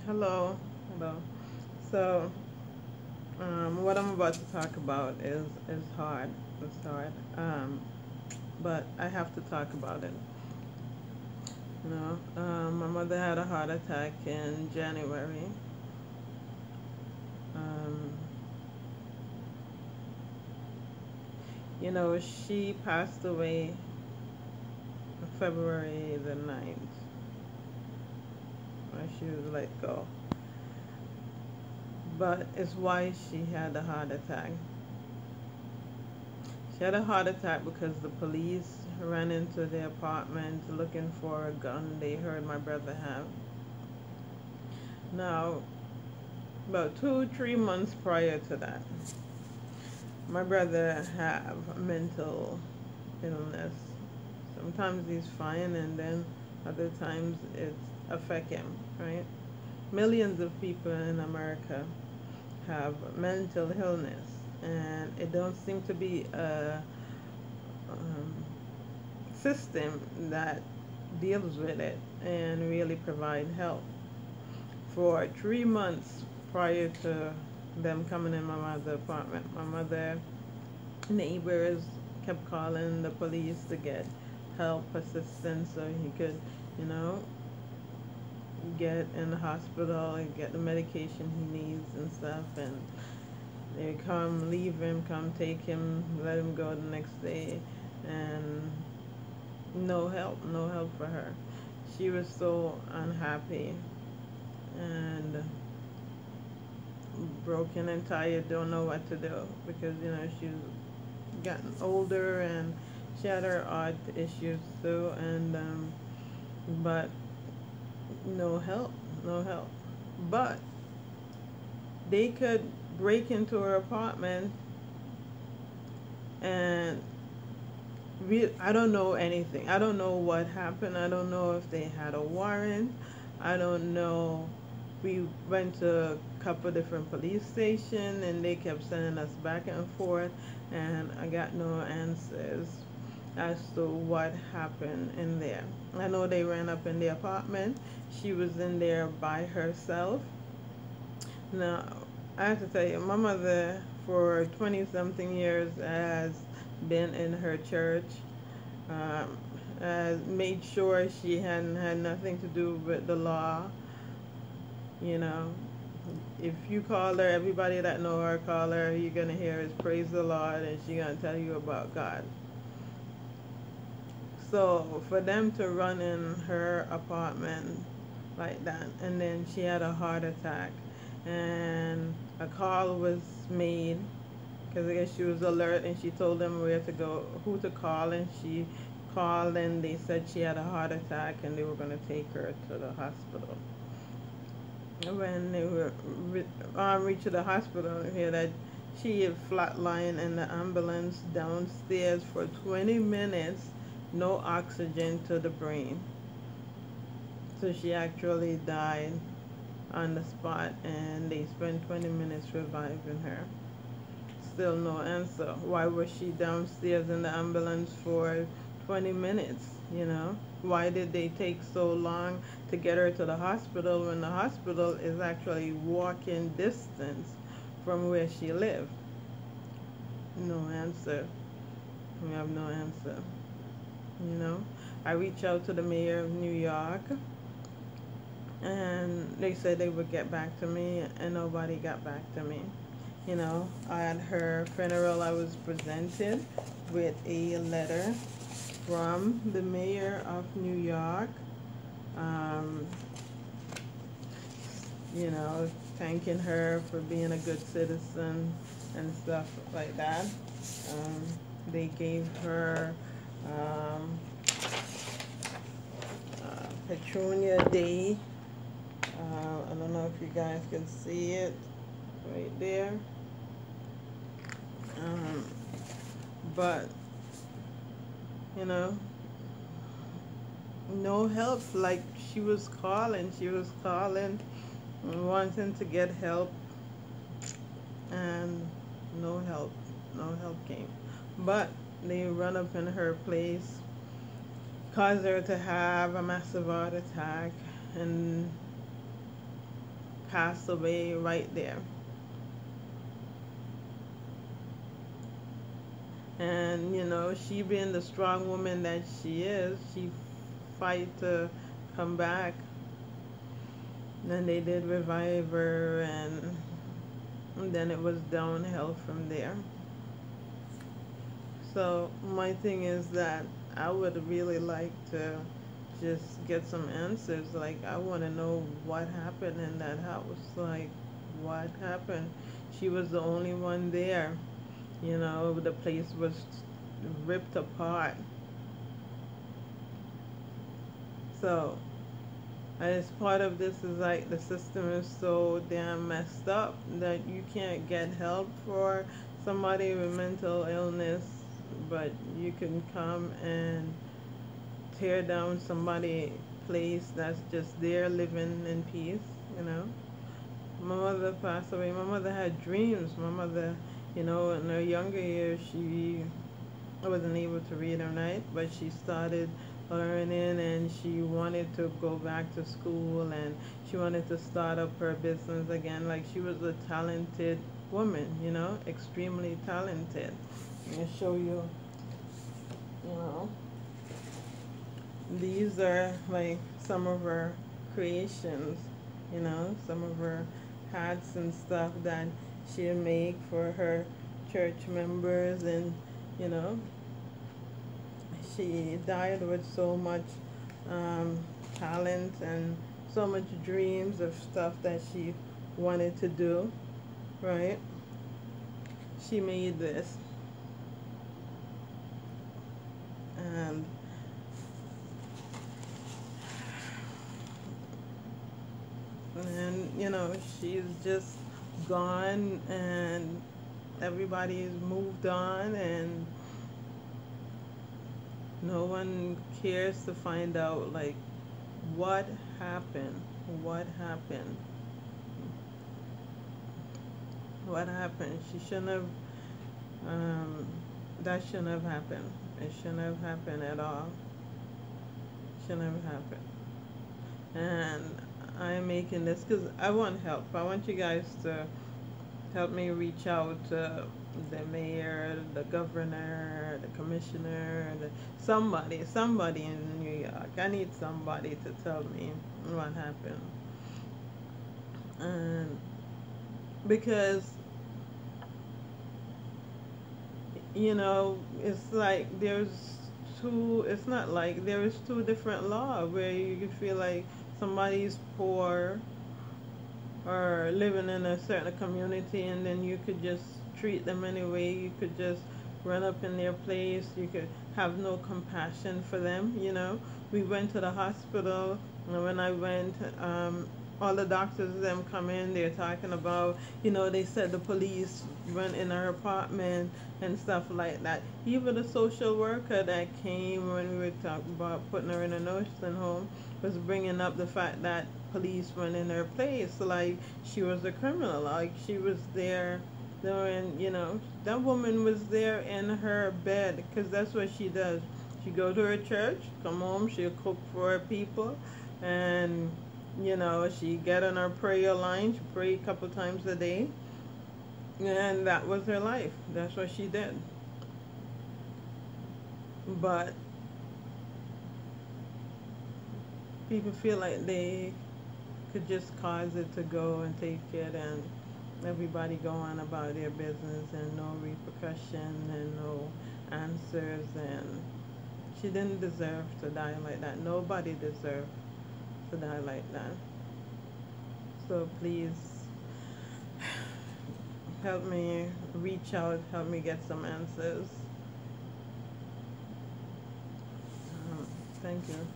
Hello, hello. So, what I'm about to talk about is hard. It's hard. But I have to talk about it. My mother had a heart attack in January. Um, she passed away February the 9th when she was let go. But it's why she had a heart attack. She had a heart attack because the police ran into the apartment looking for a gun they heard my brother have. Now, about 2, 3 months prior to that, my brother have mental illness. Sometimes he's fine, and then other times it's affect him, right? Millions of people in America have mental illness, and it don't seem to be a um, system that deals with it and really provide help. For 3 months prior to them coming in my mother's apartment, my mother neighbors kept calling the police to get help, assistance, so he could, you know, get in the hospital and get the medication he needs and stuff. And they come, leave him, come take him, let him go the next day, and no help for her. She was so unhappy and broken and tired, don't know what to do because she's gotten older and she had her art issues too, and but no help, no help. But they could break into her apartment, and I don't know anything. I don't know what happened. I don't know if they had a warrant. I don't know. We went to a couple different police stations, and they kept sending us back and forth, and I got no answers as to what happened in there. I know they ran up in the apartment. She was in there by herself. Now, I have to tell you, my mother for 20 something years has been in her church, has made sure she hadn't had nothing to do with the law. You know, if you call her, everybody that know her call her, you're going to hear is praise the Lord, and she's going to tell you about God. So for them to run in her apartment like that, and then she had a heart attack, and a call was made because I guess she was alert, and she told them where to go, who to call, and she called, and they said she had a heart attack, and they were going to take her to the hospital. When they were reached the hospital, here that she had flatlined in the ambulance downstairs for 20 minutes, no oxygen to the brain. So she actually died on the spot, and they spent 20 minutes reviving her. Still no answer. Why was she downstairs in the ambulance for 20 minutes, Why did they take so long to get her to the hospital when the hospital is actually walking distance from where she lived? No answer. We have no answer. I reached out to the mayor of New York, and they said they would get back to me, and nobody got back to me. At her funeral, I was presented with a letter from the mayor of New York, um, thanking her for being a good citizen and stuff like that. They gave her Petronia Day. I don't know if you guys can see it right there. But no help. Like she was calling, wanting to get help, and no help came. But they run up in her place, caused her to have a massive heart attack, and passed away right there. And she being the strong woman that she is, she fight to come back. Then they did revive her, and then it was downhill from there. So my thing is that I would really like to just get some answers. Like, I want to know what happened in that house. Like, what happened? She was the only one there. The place was ripped apart. So, as part of this is like the system is so damn messed up that you can't get help for somebody with mental illness, but you can come and tear down somebody's place that's just there living in peace. My mother passed away. My mother had dreams. My mother, in her younger years, she wasn't able to read or write, but she started learning, and she wanted to go back to school, and she wanted to start up her business again. Like, she was a talented woman, extremely talented. I'm going to show you, these are like some of her creations, some of her hats and stuff that she make for her church members. And she died with so much talent and so much dreams of stuff that she wanted to do, right? She made this, and she's just gone, and everybody's moved on, and no one cares to find out, like, what happened. She shouldn't have, that shouldn't have happened. It shouldn't have happened at all. Shouldn't have happened. And I'm making this because I want help. I want you guys to help me reach out to the mayor, the governor, the commissioner, somebody in New York. I need somebody to tell me what happened. And because it's like it's not like there is two different laws where you feel like somebody's poor or living in a certain community, and then you could just treat them anyway. You could just run up in their place. You could have no compassion for them. We went to the hospital, and when I went, all the doctors them come in, they're talking about, they said the police went in her apartment and stuff like that. Even the social worker that came when we were talking about putting her in a nursing home was bringing up the fact that police went in her place, like she was a criminal, like she was there doing, that woman was there in her bed, because that's what she does. She go to her church, come home, she'll cook for her people, and she get on her prayer line. She pray a couple times a day, and that was her life. That's what she did. But people feel like they could just cause it to go and take it, and everybody go on about their business, and no repercussion and no answers. And she didn't deserve to die like that. Nobody deserved to die like that. So please help me reach out, help me get some answers. Thank you.